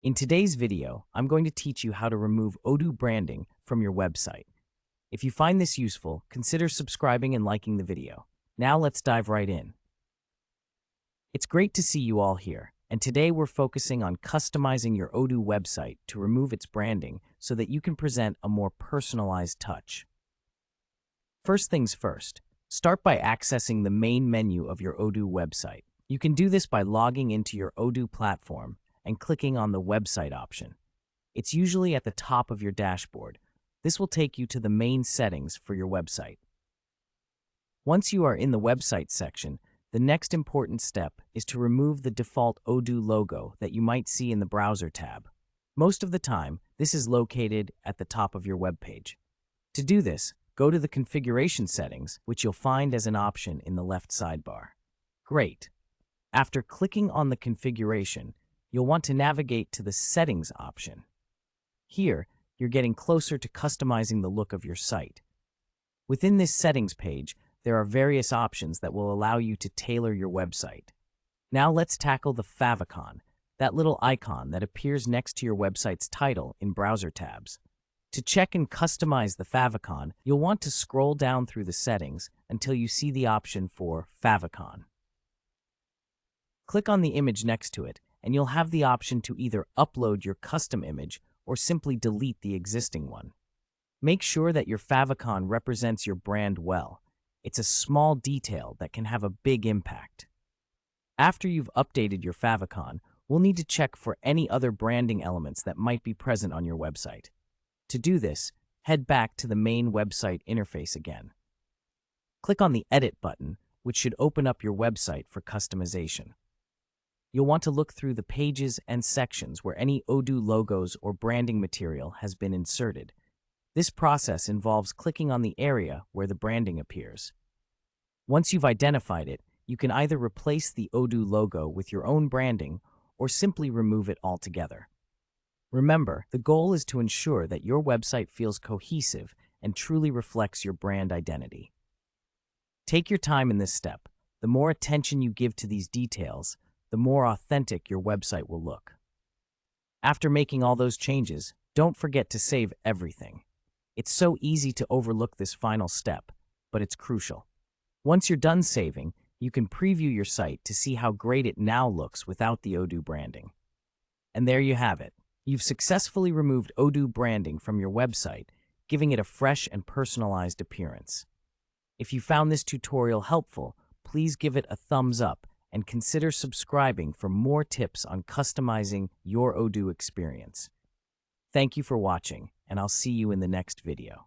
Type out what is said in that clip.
In today's video, I'm going to teach you how to remove Odoo branding from your website. If you find this useful, consider subscribing and liking the video. Now let's dive right in. It's great to see you all here, and today we're focusing on customizing your Odoo website to remove its branding so that you can present a more personalized touch. First things first, start by accessing the main menu of your Odoo website. You can do this by logging into your Odoo platform and clicking on the website option. It's usually at the top of your dashboard. This will take you to the main settings for your website. Once you are in the website section, the next important step is to remove the default Odoo logo that you might see in the browser tab. Most of the time, this is located at the top of your web page. To do this, go to the configuration settings, which you'll find as an option in the left sidebar. Great. After clicking on the configuration, you'll want to navigate to the Settings option. Here, you're getting closer to customizing the look of your site. Within this Settings page, there are various options that will allow you to tailor your website. Now let's tackle the favicon, that little icon that appears next to your website's title in browser tabs. To check and customize the favicon, you'll want to scroll down through the settings until you see the option for favicon. Click on the image next to it, and you'll have the option to either upload your custom image or simply delete the existing one. Make sure that your favicon represents your brand well. It's a small detail that can have a big impact. After you've updated your favicon, we'll need to check for any other branding elements that might be present on your website. To do this, head back to the main website interface again. Click on the Edit button, which should open up your website for customization. You'll want to look through the pages and sections where any Odoo logos or branding material has been inserted. This process involves clicking on the area where the branding appears. Once you've identified it, you can either replace the Odoo logo with your own branding or simply remove it altogether. Remember, the goal is to ensure that your website feels cohesive and truly reflects your brand identity. Take your time in this step. The more attention you give to these details, the more authentic your website will look. After making all those changes, don't forget to save everything. It's so easy to overlook this final step, but it's crucial. Once you're done saving, you can preview your site to see how great it now looks without the Odoo branding. And there you have it. You've successfully removed Odoo branding from your website, giving it a fresh and personalized appearance. If you found this tutorial helpful, please give it a thumbs up and consider subscribing for more tips on customizing your Odoo experience. Thank you for watching, and I'll see you in the next video.